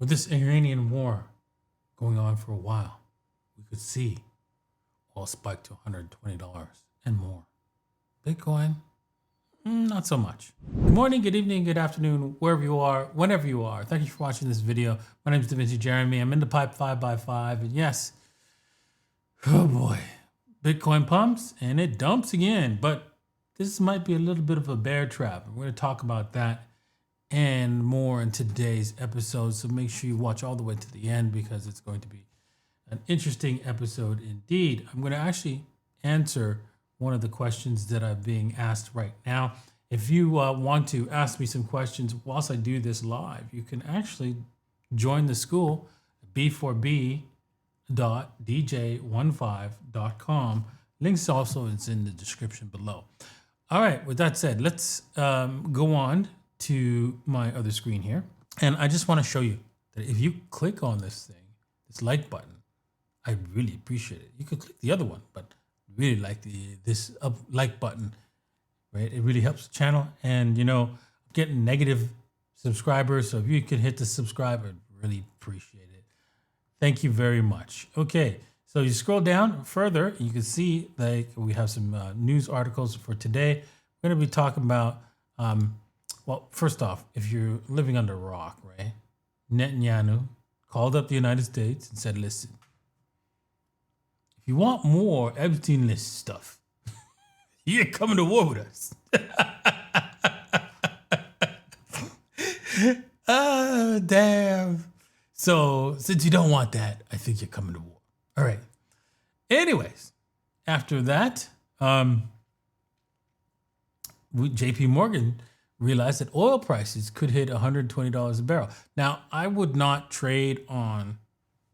With this Iranian war going on for a while, we could see oil spike to $120 and more. Bitcoin, not so much. Good morning, good evening, good afternoon, wherever you are, whenever you are. Thank you for watching this video. My name is DaVinci Jeremy. I'm in the pipe 5x5. And yes, oh boy, Bitcoin pumps and it dumps again. But this might be a little bit of a bear trap. We're going to talk about that and more in today's episode. So make sure you watch all the way to the end because it's going to be an interesting episode indeed. I'm going to actually answer one of the questions that are being asked right now. If you want to ask me some questions whilst I do this live, you can actually join the school, b4b.dj15.com. Links also is in the description below. All right, with that said, let's go on to my other screen here. And I just want to show you that if you click on this thing, this like button, I really appreciate it. You could click the other one, but really like this like button, right? It really helps the channel. And you know, I'm getting negative subscribers, so if you could hit the subscribe, I'd really appreciate it. Thank you very much. Okay, so you scroll down further, you can see like we have some news articles for today. We're going to be talking about, well, first off, if you're living under a rock, right? Netanyahu called up the United States and said, listen, if you want more Epstein list stuff, you're coming to war with us. Oh, damn. So since you don't want that, I think you're coming to war. All right. Anyways, after that, JPMorgan realized that oil prices could hit $120 a barrel. Now, I would not trade on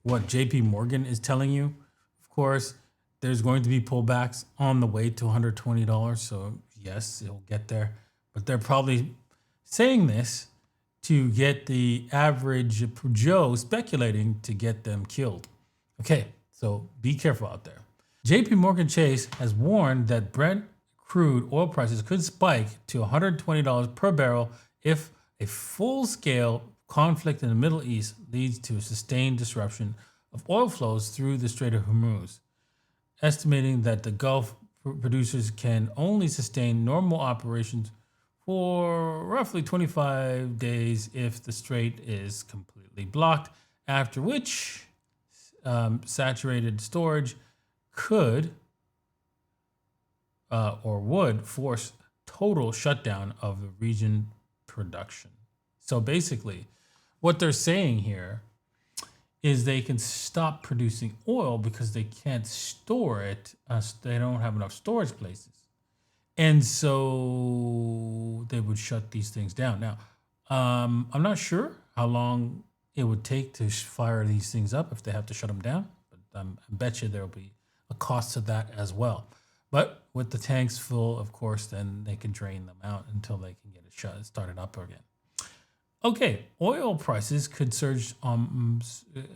what JPMorgan is telling you. Of course, there's going to be pullbacks on the way to $120. So yes, it'll get there. But they're probably saying this to get the average Joe speculating to get them killed. Okay, so be careful out there. JPMorgan Chase has warned that Brent crude oil prices could spike to $120 per barrel if a full-scale conflict in the Middle East leads to a sustained disruption of oil flows through the Strait of Hormuz, estimating that the Gulf producers can only sustain normal operations for roughly 25 days if the strait is completely blocked, after which saturated storage could or would force total shutdown of the region production. So basically, what they're saying here is they can stop producing oil because they can't store it. They don't have enough storage places. And so they would shut these things down. Now, I'm not sure how long it would take to fire these things up if they have to shut them down. But I bet you there'll be a cost to that as well. But with the tanks full, of course, then they can drain them out until they can get it started up again. Okay, oil prices could surge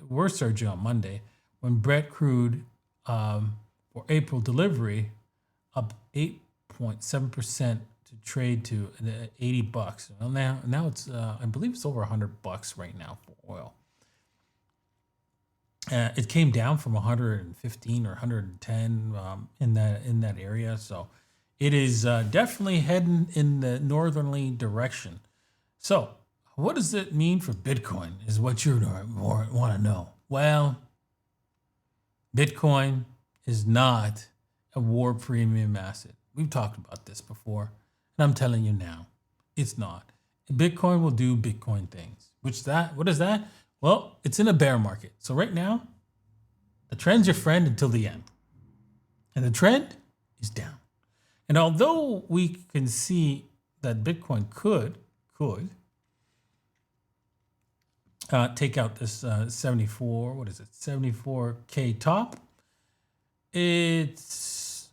were surging on Monday when Brent crude for April delivery up 8.7% to trade to $80. Well, now it's I believe it's over $100 right now for oil. It came down from 115 or 110 in that area, so it is definitely heading in the northerly direction. So, what does it mean for Bitcoin? Is what you want to know. Well, Bitcoin is not a war premium asset. We've talked about this before, and I'm telling you now, it's not. Bitcoin will do Bitcoin things. What is that? Well, it's in a bear market. So right now, the trend's your friend until the end. And the trend is down. And although we can see that Bitcoin could take out this 74K top,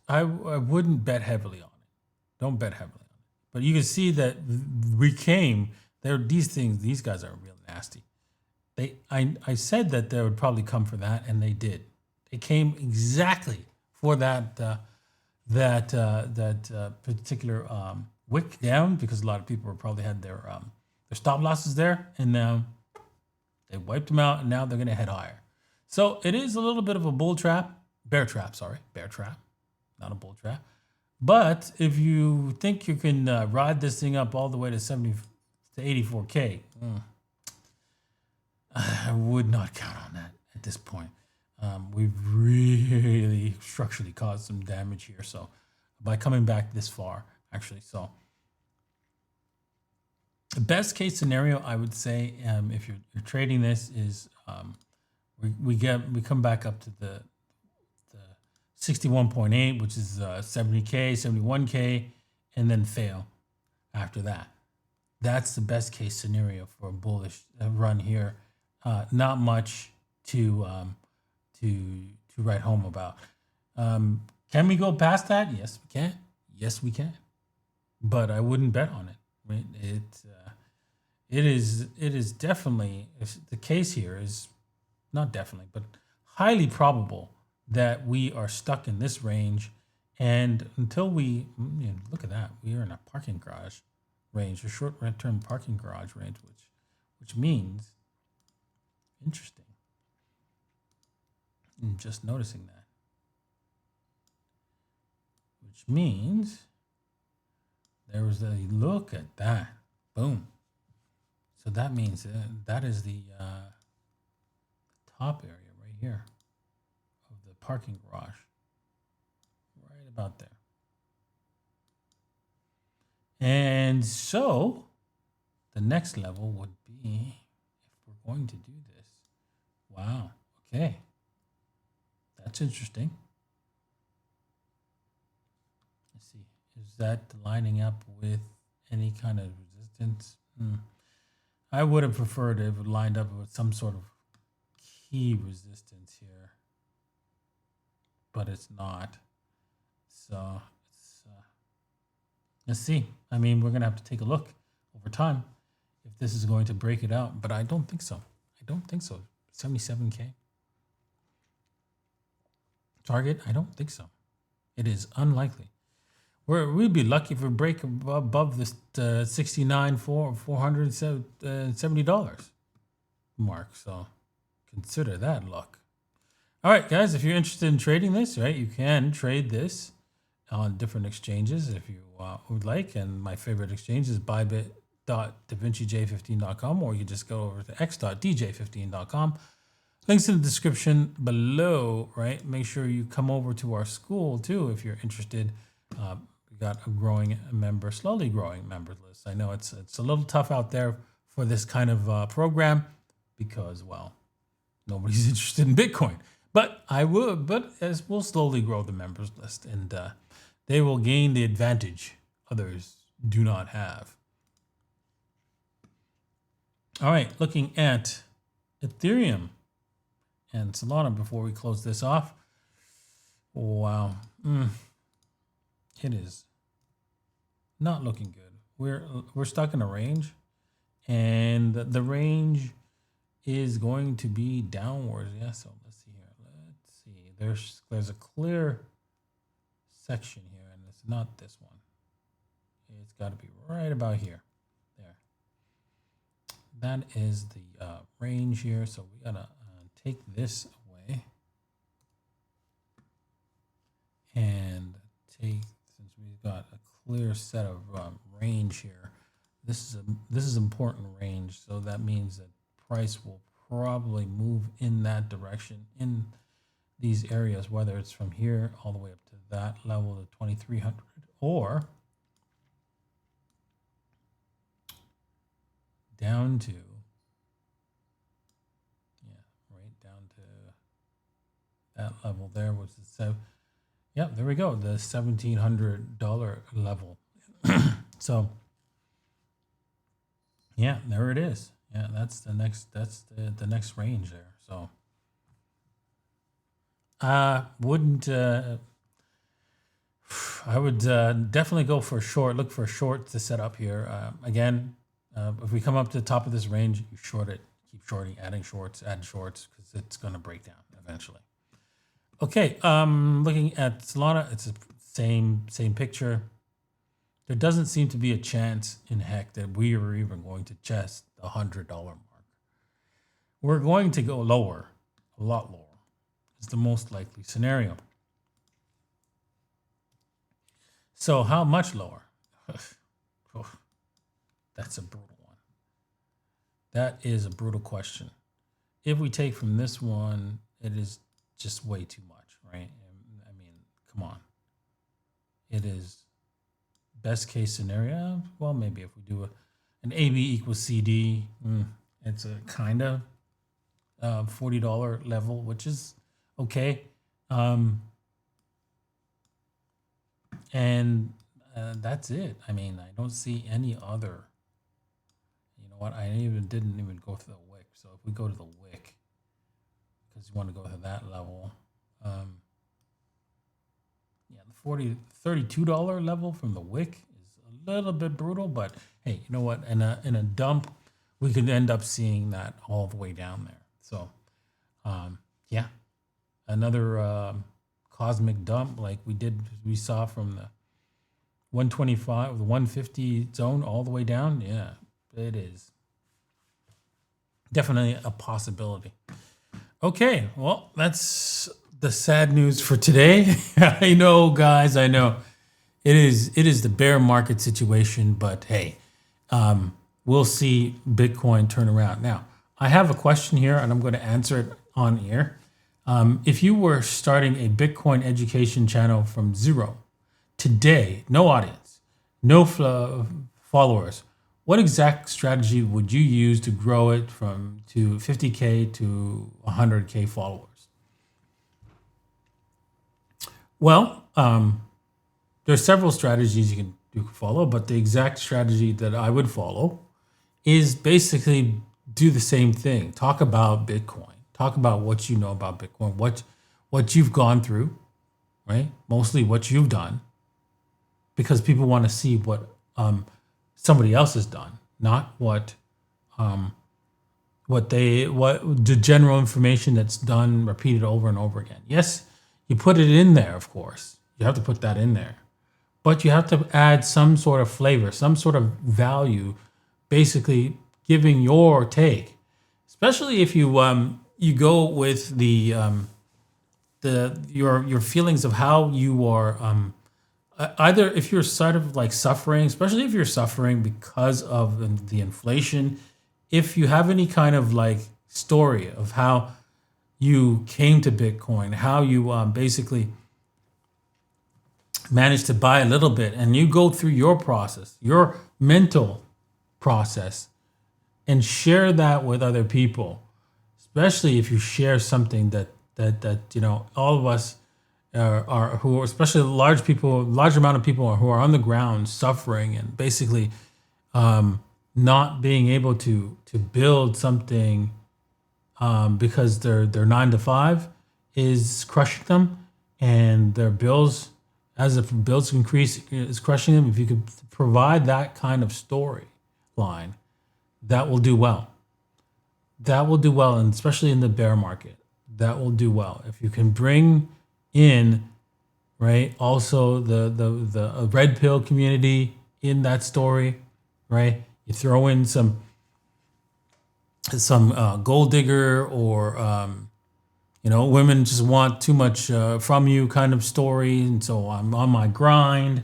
I wouldn't bet heavily on it. Don't bet heavily on it. But you can see that these guys are real nasty. I said that they would probably come for that, and they did. They came exactly for that particular wick down, because a lot of people probably had their stop losses there, and now They wiped them out, and now they're going to head higher. So it is a little bit of a bear trap, not a bull trap. But if you think you can ride this thing up all the way to 70 to 84K, I would not count on that at this point. We've really structurally caused some damage here. So by coming back this far, actually, so the best case scenario, I would say, if you're trading this, is we come back up to the 61.8, which is 70K, 71K, and then fail after that. That's the best case scenario for a bullish run here. Not much to write home about. Can we go past that? Yes, we can. Yes, we can. But I wouldn't bet on it. Right? It is definitely, the case here is not definitely, but highly probable that we are stuck in this range, and until we look at that, we are in a parking garage range, a short-term parking garage range, which means interesting. I'm just noticing that, which means there was a look at that. Boom. So that means that is the top area right here of the parking garage, right about there. And so the next level would be, if we're going to do this, wow, okay, that's interesting. Let's see, is that lining up with any kind of resistance? I would have preferred if it lined up with some sort of key resistance here, but it's not. So let's see. I mean, we're going to have to take a look over time if this is going to break it out, but I don't think so. 77K. Target? I don't think so. It is unlikely. We'd be lucky if we break above this $470 mark. So consider that luck. All right, guys, if you're interested in trading this, right, you can trade this on different exchanges if you would like. And my favorite exchange is BYBIT.davincij15.com, or you just go over to x.dj15.com. Links in the description below, right? Make sure you come over to our school too if you're interested. We got a slowly growing member list. I know it's a little tough out there for this kind of program because, well, nobody's interested in Bitcoin. But we'll slowly grow the members list, and they will gain the advantage others do not have. All right, looking at Ethereum and Solana before we close this off. Wow. It is not looking good. We're stuck in a range, and the range is going to be downwards. Yeah, so let's see here. Let's see. There's a clear section here, and it's not this one. It's got to be right about here. There. That is the range here. So we gotta take this away and take, since we've got a clear set of range here. This is important range, so that means that price will probably move in that direction in these areas, whether it's from here all the way up to that level of 2300, or down to right down to that level there, which is there we go, the $1,700 level. So yeah, there it is. Yeah, that's the next range there. So I would definitely go for a short. Look for a short to set up here. Again, if we come up to the top of this range, you short it, keep shorting, add shorts, because it's going to break down eventually. Okay, looking at Solana, it's the same picture. There doesn't seem to be a chance in heck that we are even going to test the $100 mark. we're going to go lower, a lot lower. It's the most likely scenario. So how much lower? That's a brutal one. That is a brutal question. If we take from this one, it is just way too much, right? I mean, come on. It is best case scenario. Well, maybe if we do an AB equals CD, it's a kind of $40 level, which is okay. And that's it. I mean, I don't see any other. You know what? I didn't even go to the wick. So if we go to the wick, because you want to go to that level, yeah, the $32 level from the wick is a little bit brutal. But hey, you know what? In a dump, we could end up seeing that all the way down there. So, yeah, another cosmic dump like we saw from the 125, the 150 zone all the way down. Yeah, it is definitely a possibility. Okay, well, that's the sad news for today. I know, guys, I know it is the bear market situation, but hey, we'll see Bitcoin turn around. Now, I have a question here, and I'm going to answer it on air. If you were starting a Bitcoin education channel from zero today, no audience, no followers, what exact strategy would you use to grow it to 50K to 100K followers? Well, there's several strategies you can follow, but the exact strategy that I would follow is basically do the same thing. Talk about Bitcoin. Talk about what you know about Bitcoin, what you've gone through, right? Mostly what you've done, because people want to see what somebody else has done, not what the general information that's done repeated over and over again. Yes, you put it in there, of course. You have to put that in there, but you have to add some sort of flavor, some sort of value, basically giving your take, especially if you go with your feelings of how you are, either if you're sort of like suffering, especially if you're suffering because of the inflation, if you have any kind of like story of how you came to Bitcoin, how you basically managed to buy a little bit, and you go through your process, your mental process, and share that with other people. Especially if you share something that you know all of us who are, especially large amount of people who are on the ground suffering and basically not being able to build something because their 9 to 5 is crushing them, and their bills, as the bills increase, is crushing them. If you could provide that kind of storyline, that will do well. That will do well, and especially in the bear market, that will do well. If you can bring in, right, also the red pill community in that story, right? You throw in some gold digger or you know, women just want too much from you kind of story, and so I'm on my grind.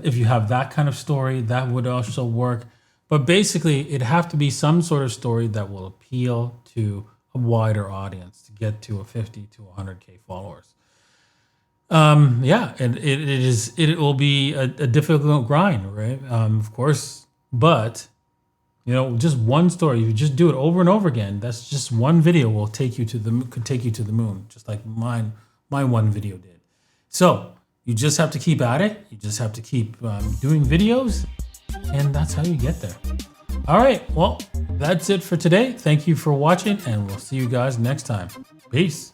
If you have that kind of story, that would also work. But basically, it'd have to be some sort of story that will appeal to a wider audience to get to a 50 to 100K followers. Yeah, and it will be a difficult grind, right? Of course, but you know, just one story. If you just do it over and over again, that's just one video could take you to the moon, just like my one video did. So you just have to keep at it. You just have to keep doing videos. And that's how you get there. All right. Well, that's it for today. Thank you for watching, and we'll see you guys next time. Peace.